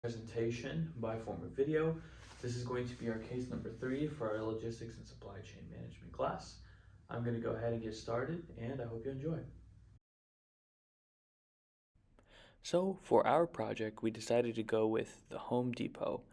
Presentation by form of video. This is going to be our case number 3 for our logistics and supply chain management class. I'm going to go ahead and get started, and I hope you enjoy. So for our project, we decided to go with the Home Depot.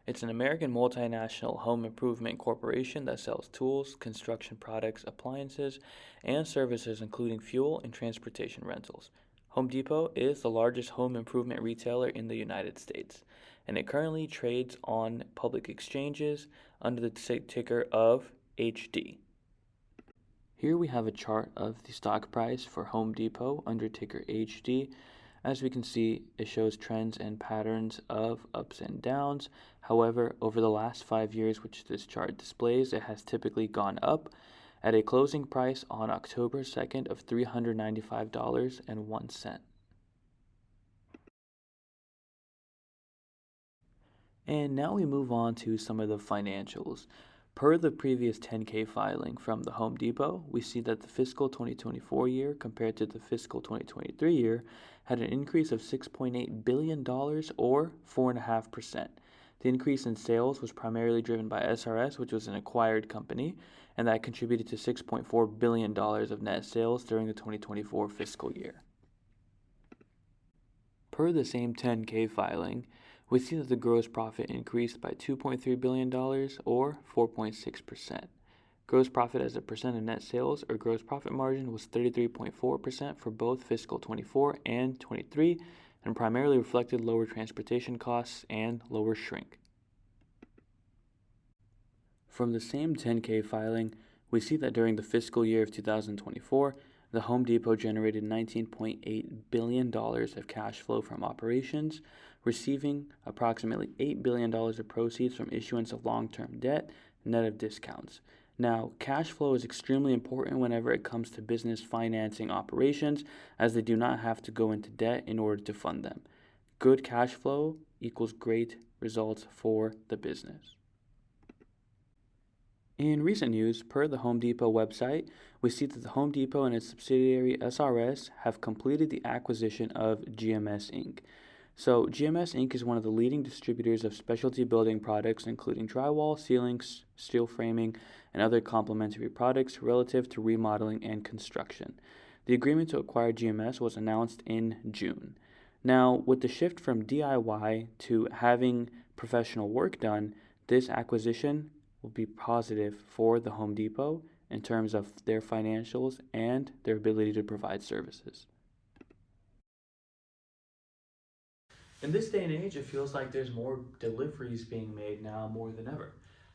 It's an American multinational home improvement corporation that sells tools, construction products, appliances, and services including fuel and transportation rentals. Home Depot is the largest home improvement retailer in the United States, and it currently trades on public exchanges under the ticker of HD. Here we have a chart of the stock price for Home Depot under ticker HD. As we can see, it shows trends and patterns of ups and downs. However, over the last 5 years, which this chart displays, it has typically gone up at a closing price on October 2nd of $395.01. And now we move on to some of the financials. Per the previous 10K filing from the Home Depot, we see that the fiscal 2024 year compared to the fiscal 2023 year had an increase of $6.8 billion or 4.5%. The increase in sales was primarily driven by SRS, which was an acquired company, and that contributed to $6.4 billion of net sales during the 2024 fiscal year. Per the same 10K filing, we see that the gross profit increased by $2.3 billion or 4.6%. Gross profit as a percent of net sales or gross profit margin was 33.4% for both fiscal 24 and 23 and primarily reflected lower transportation costs and lower shrink. From the same 10K filing, we see that during the fiscal year of 2024, the Home Depot generated $19.8 billion of cash flow from operations, receiving approximately $8 billion of proceeds from issuance of long-term debt, net of discounts. Now, cash flow is extremely important whenever it comes to business financing operations, as they do not have to go into debt in order to fund them. Good cash flow equals great results for the business. In recent news, per the Home Depot website, we see that the Home Depot and its subsidiary SRS have completed the acquisition of GMS Inc. So GMS Inc. is one of the leading distributors of specialty building products including drywall, ceilings, steel framing, and other complementary products relative to remodeling and construction. The agreement to acquire GMS was announced in June. Now, with the shift from DIY to having professional work done, this acquisition will be positive for the Home Depot in terms of their financials and their ability to provide services. In this day and age, it feels like there's more deliveries being made now more than ever.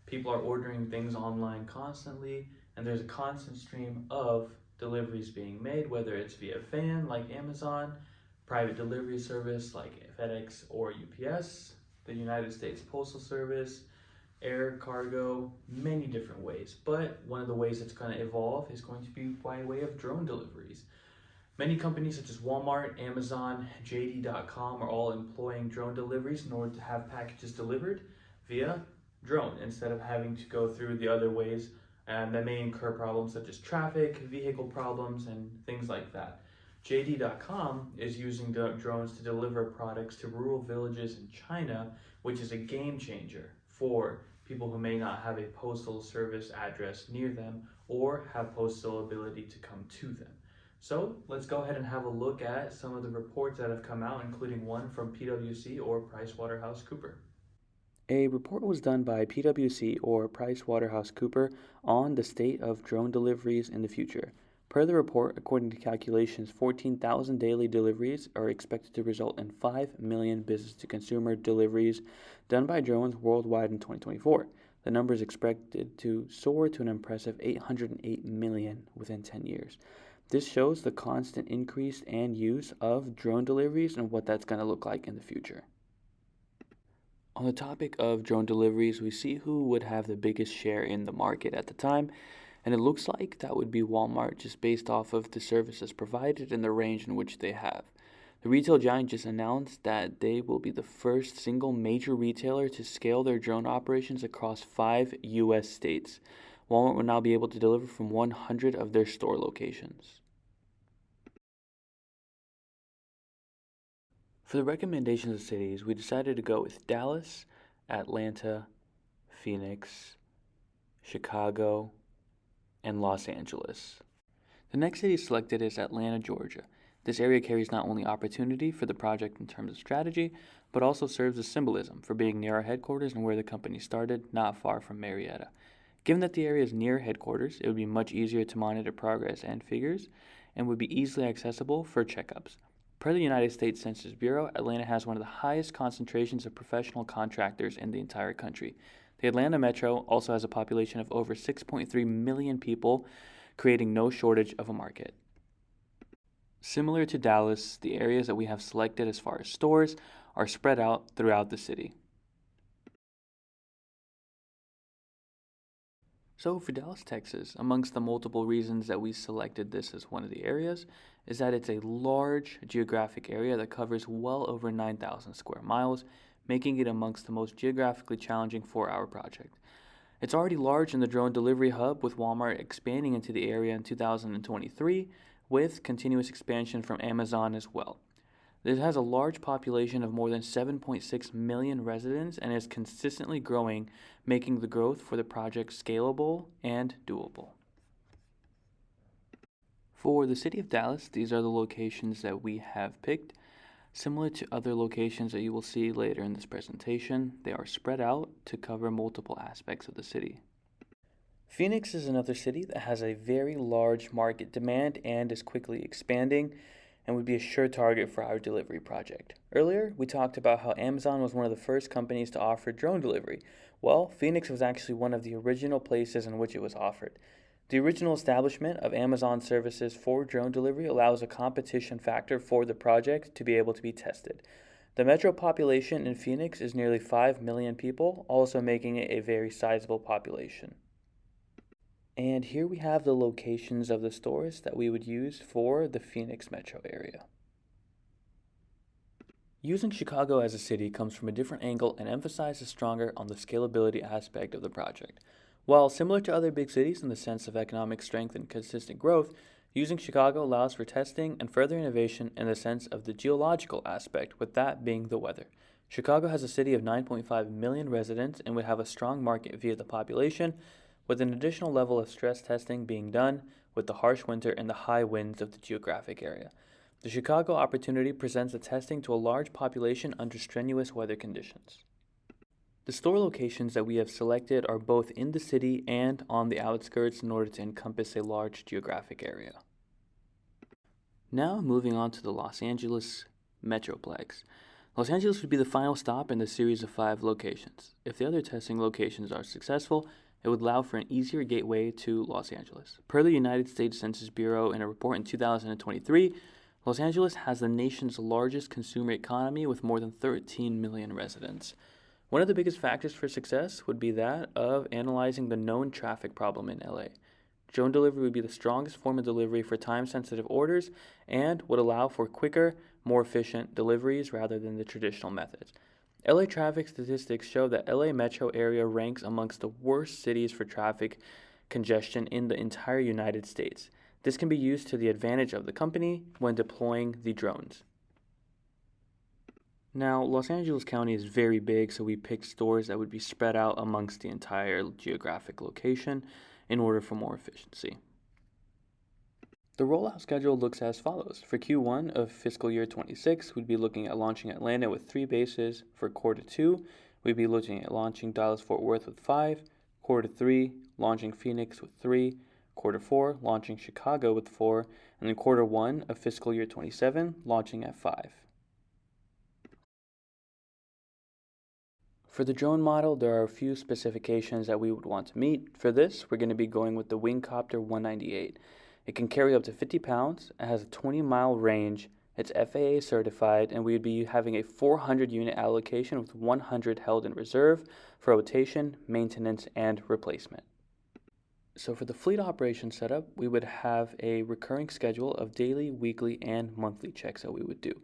People are ordering things online constantly, and there's a constant stream of deliveries being made, whether it's via van like Amazon, private delivery service like FedEx or UPS, the United States Postal Service, air, cargo, many different ways. But one of the ways it's going to evolve is going to be by way of drone deliveries. Many companies such as Walmart, Amazon, JD.com are all employing drone deliveries in order to have packages delivered via drone instead of having to go through the other ways that may incur problems such as traffic, vehicle problems, and things like that. JD.com is using drones to deliver products to rural villages in China, which is a game changer for people who may not have a postal service address near them or have postal ability to come to them. So let's go ahead and have a look at some of the reports that have come out, including one from PwC or PricewaterhouseCoopers. A report was done by PwC or PricewaterhouseCoopers on the state of drone deliveries in the future. Per the report, according to calculations, 14,000 daily deliveries are expected to result in 5 million business-to-consumer deliveries done by drones worldwide in 2024. The number is expected to soar to an impressive 808 million within 10 years. This shows the constant increase and use of drone deliveries and what that's going to look like in the future. On the topic of drone deliveries, we see who would have the biggest share in the market at the time, and it looks like that would be Walmart just based off of the services provided and the range in which they have. The retail giant just announced that they will be the first single major retailer to scale their drone operations across 5 U.S. states. Walmart will now be able to deliver from 100 of their store locations. For the recommendations of cities, we decided to go with Dallas, Atlanta, Phoenix, Chicago, and Los Angeles. The next city selected is Atlanta, Georgia. This area carries not only opportunity for the project in terms of strategy, but also serves as symbolism for being near our headquarters and where the company started, not far from Marietta. Given that the area is near headquarters, it would be much easier to monitor progress and figures, and would be easily accessible for checkups. Per the United States Census Bureau, Atlanta has one of the highest concentrations of professional contractors in the entire country. The Atlanta metro also has a population of over 6.3 million people, creating no shortage of a market. Similar to Dallas, the areas that we have selected as far as stores are spread out throughout the city. So for Dallas, Texas, amongst the multiple reasons that we selected this as one of the areas is that it's a large geographic area that covers well over 9,000 square miles, making it amongst the most geographically challenging for our project. It's already large in the drone delivery hub, with Walmart expanding into the area in 2023, with continuous expansion from Amazon as well. It has a large population of more than 7.6 million residents and is consistently growing, making the growth for the project scalable and doable. For the city of Dallas, these are the locations that we have picked. Similar to other locations that you will see later in this presentation, they are spread out to cover multiple aspects of the city. Phoenix is another city that has a very large market demand and is quickly expanding and would be a sure target for our delivery project. Earlier, we talked about how Amazon was one of the first companies to offer drone delivery. Well, Phoenix was actually one of the original places in which it was offered. The original establishment of Amazon services for drone delivery allows a competition factor for the project to be able to be tested. The metro population in Phoenix is nearly 5 million people, also making it a very sizable population. And here we have the locations of the stores that we would use for the Phoenix metro area. Using Chicago as a city comes from a different angle and emphasizes stronger on the scalability aspect of the project. While similar to other big cities in the sense of economic strength and consistent growth, using Chicago allows for testing and further innovation in the sense of the geological aspect, with that being the weather. Chicago has a city of 9.5 million residents and would have a strong market via the population, with an additional level of stress testing being done with the harsh winter and the high winds of the geographic area. The Chicago opportunity presents the testing to a large population under strenuous weather conditions. The store locations that we have selected are both in the city and on the outskirts in order to encompass a large geographic area. Now moving on to the Los Angeles Metroplex. Los Angeles would be the final stop in the series of 5 locations. If the other testing locations are successful, it would allow for an easier gateway to Los Angeles. Per the United States Census Bureau in a report in 2023, Los Angeles has the nation's largest consumer economy with more than 13 million residents. One of the biggest factors for success would be that of analyzing the known traffic problem in LA. Drone delivery would be the strongest form of delivery for time-sensitive orders and would allow for quicker, more efficient deliveries rather than the traditional methods. LA traffic statistics show that LA metro area ranks amongst the worst cities for traffic congestion in the entire United States. This can be used to the advantage of the company when deploying the drones. Now, Los Angeles County is very big, so we picked stores that would be spread out amongst the entire geographic location in order for more efficiency. The rollout schedule looks as follows. For Q1 of fiscal year 26, we'd be looking at launching Atlanta with 3 bases. For quarter 2, we'd be looking at launching Dallas-Fort Worth with 5. Quarter 3, launching Phoenix with 3. Quarter 4, launching Chicago with 4. And then quarter 1 of fiscal year 27, launching at 5. For the drone model, there are a few specifications that we would want to meet. For this, we're going to be going with the Wingcopter 198. It can carry up to 50 pounds, it has a 20-mile range, it's FAA certified, and we would be having a 400-unit allocation with 100 held in reserve for rotation, maintenance, and replacement. So for the fleet operation setup, we would have a recurring schedule of daily, weekly, and monthly checks that we would do.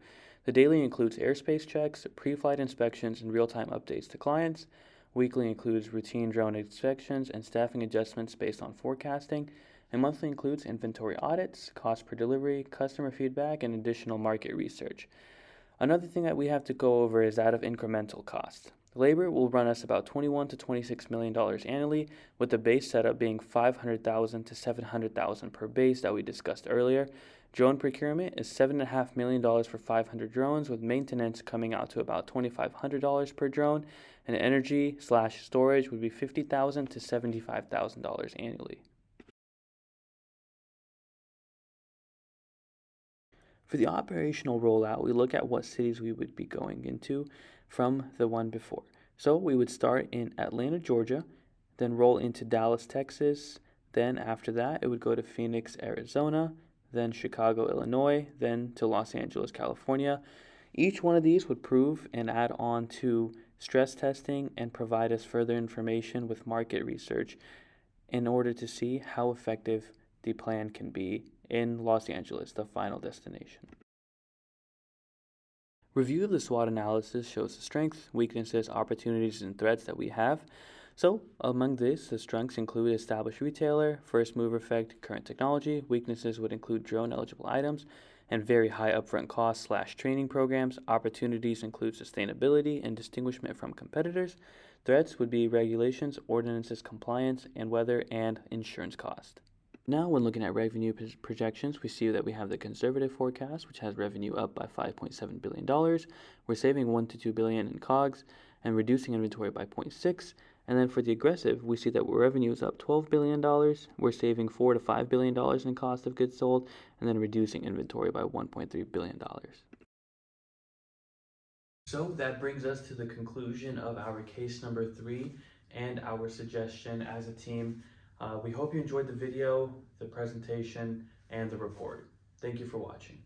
The daily includes airspace checks, pre-flight inspections, and real-time updates to clients. Weekly includes routine drone inspections and staffing adjustments based on forecasting. And monthly includes inventory audits, cost per delivery, customer feedback, and additional market research. Another thing that we have to go over is that of incremental cost. Labor will run us about $21 to $26 million annually, with the base setup being $500,000 to $700,000 per base that we discussed earlier. Drone procurement is $7.5 million for 500 drones, with maintenance coming out to about $2,500 per drone, and energy/storage would be $50,000 to $75,000 annually. For the operational rollout, we look at what cities we would be going into from the one before. So we would start in Atlanta, Georgia, then roll into Dallas, Texas. Then after that, it would go to Phoenix, Arizona, then Chicago, Illinois, then to Los Angeles, California. Each one of these would prove and add on to stress testing and provide us further information with market research in order to see how effective the plan can be in Los Angeles, the final destination. Review of the SWOT analysis shows the strengths, weaknesses, opportunities, and threats that we have. So, among this, the strengths include established retailer, first mover effect, current technology. Weaknesses would include drone eligible items and very high upfront costs/training programs. Opportunities include sustainability and distinguishment from competitors. Threats would be regulations, ordinances compliance, and weather and insurance cost. Now, when looking at revenue projections, we see that we have the conservative forecast, which has revenue up by $5.7 billion. We're saving $1 to $2 billion in COGS and reducing inventory by 0.6. And then for the aggressive, we see that revenue is up $12 billion. We're saving $4 to $5 billion in cost of goods sold, and then reducing inventory by $1.3 billion. So that brings us to the conclusion of our case number 3 and our suggestion as a team. We hope you enjoyed the video, the presentation, and the report. Thank you for watching.